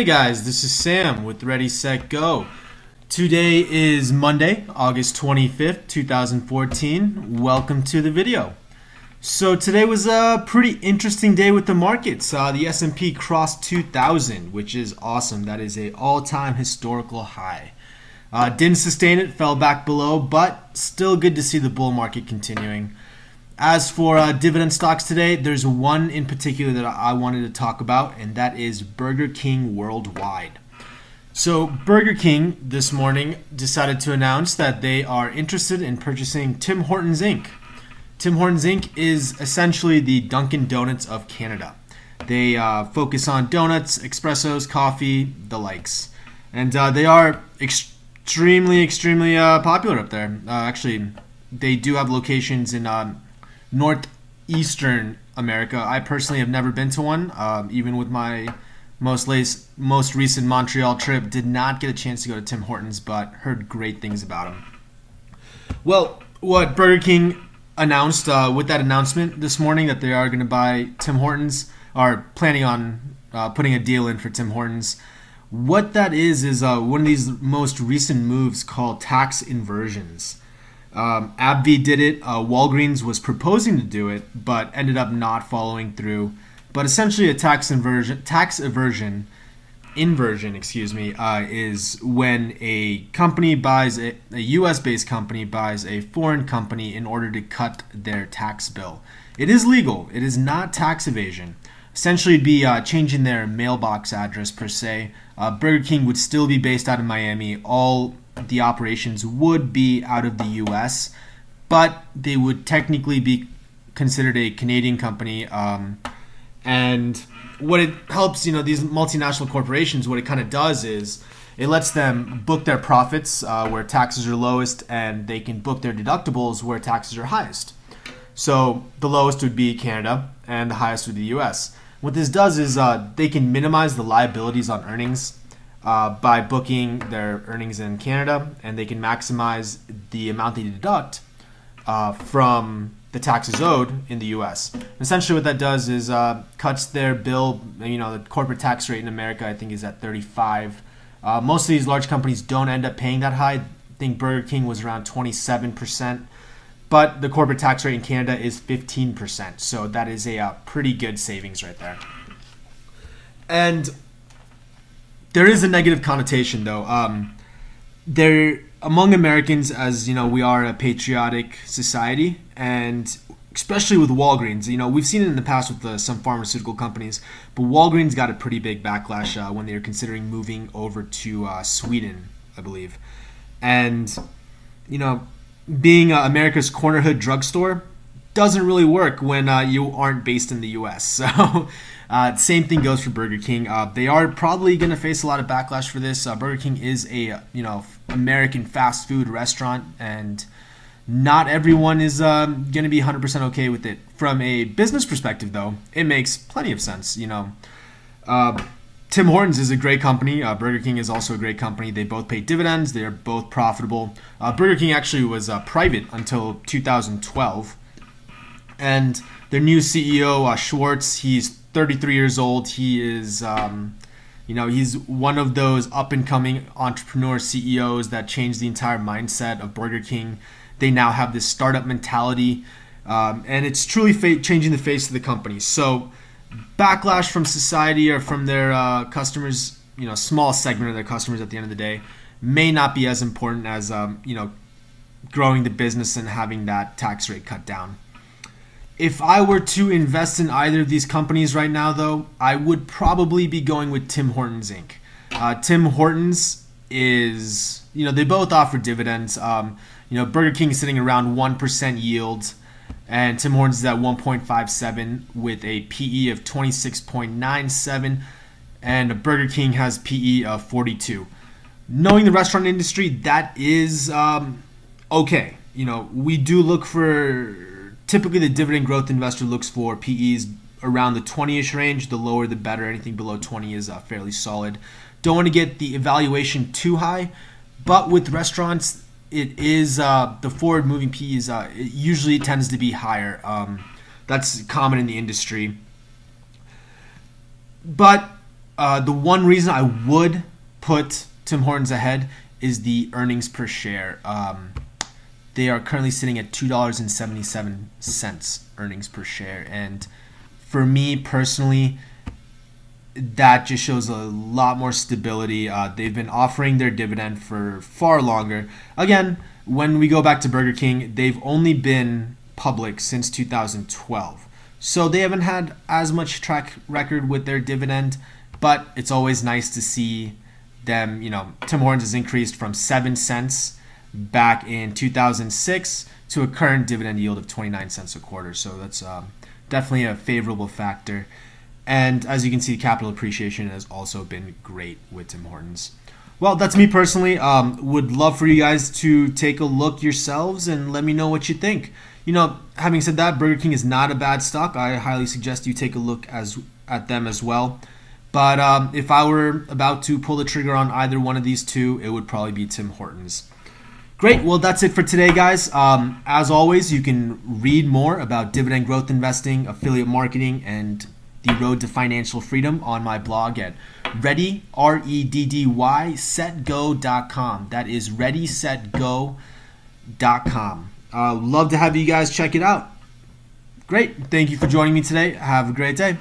guys, this is Sam with Ready, Set, Go. Today is Monday, August 25th, 2014. Welcome to the video. So today was a pretty interesting day with the markets. The S&P crossed 2,000, which is awesome. That is an all-time historical high. Didn't sustain it, fell back below, but still good to see the bull market continuing. As for dividend stocks today, there's one in particular that I wanted to talk about, and that is Burger King Worldwide. So Burger King this morning decided to announce that they are interested in purchasing Tim Hortons Inc. Tim Hortons Inc. is essentially the Dunkin' Donuts of Canada. They focus on donuts, espressos, coffee, the likes. And they are extremely popular up there. Actually, they do have locations in northeastern America. I personally have never been to one. Even with my most recent Montreal trip, did not get a chance to go to Tim Hortons, but heard great things about them. Well, what Burger King announced with that announcement this morning that they are going to buy Tim Hortons, are planning on putting a deal in for Tim Hortons. What that is one of these most recent moves called tax inversions. AbbVie did it. Walgreens was proposing to do it, but ended up not following through. But essentially, a tax inversion, is when a company buys a U.S.-based company buys a foreign company in order to cut their tax bill. It is legal. It is not tax evasion. Essentially, it'd be changing their mailbox address per se. Burger King would still be based out of Miami. All the operations would be out of the U.S., but they would technically be considered a Canadian company. And what it helps, these multinational corporations, what it kind of does is it lets them book their profits where taxes are lowest, and they can book their deductibles where taxes are highest. So the lowest would be Canada, and the highest would be the U.S. What this does is they can minimize the liabilities on earnings by booking their earnings in Canada, and they can maximize the amount they deduct from the taxes owed in the U.S. Essentially what that does is cuts their bill. The corporate tax rate in America, I think, is at 35. Most of these large companies don't end up paying that high. I think Burger King was around 27%, but the corporate tax rate in Canada is 15%. So that is a pretty good savings right there. And there is a negative connotation, though. Among Americans, as we are a patriotic society, and especially with Walgreens, we've seen it in the past with some pharmaceutical companies, but Walgreens got a pretty big backlash when they were considering moving over to Sweden, I believe. And being America's corner hood drugstore doesn't really work when you aren't based in the U.S. So same thing goes for Burger King. They are probably going to face a lot of backlash for this. Burger King is a American fast food restaurant, and not everyone is going to be 100% okay with it. From a business perspective, though, it makes plenty of sense. Tim Hortons is a great company. Burger King is also a great company. They both pay dividends. They are both profitable. Burger King actually was private until 2012. And their new CEO, Schwartz, he's 33 years old. He is, he's one of those up-and-coming entrepreneur CEOs that changed the entire mindset of Burger King. They now have this startup mentality, and it's truly changing the face of the company. So backlash from society or from their customers, small segment of their customers at the end of the day, may not be as important as, growing the business and having that tax rate cut down. If I were to invest in either of these companies right now, though, I would probably be going with Tim Hortons Inc. Tim Hortons is, they both offer dividends. Burger King is sitting around 1% yield, and Tim Hortons is at 1.57 with a PE of 26.97, and Burger King has PE of 42. Knowing the restaurant industry, that is okay. We do look for, typically the dividend growth investor looks for PEs around the 20-ish range. The lower the better. Anything below 20 is fairly solid. Don't want to get the evaluation too high, but with restaurants, it is the forward moving PEs it usually tends to be higher. That's common in the industry. But The one reason I would put Tim Hortons ahead is the earnings per share. They are currently sitting at $2.77 earnings per share, and for me personally, that just shows a lot more stability. They've been offering their dividend for far longer. Again, when we go back to Burger King, they've only been public since 2012. So they haven't had as much track record with their dividend, but it's always nice to see them, Tim Hortons has increased from 7 cents back in 2006 to a current dividend yield of 29 cents a quarter. So that's definitely a favorable factor. And as you can see, capital appreciation has also been great with Tim Hortons. Well, that's me personally. Would love for you guys to take a look yourselves and let me know what you think. Having said that, Burger King is not a bad stock. I highly suggest you take a look at them as well. But if I were about to pull the trigger on either one of these two, it would probably be Tim Hortons. Great. Well, that's it for today, guys. As always, you can read more about dividend growth investing, affiliate marketing, and the road to financial freedom on my blog at Reddy, Reddy, setgo.com. That is ReddySetGo.com. Love to have you guys check it out. Great. Thank you for joining me today. Have a great day.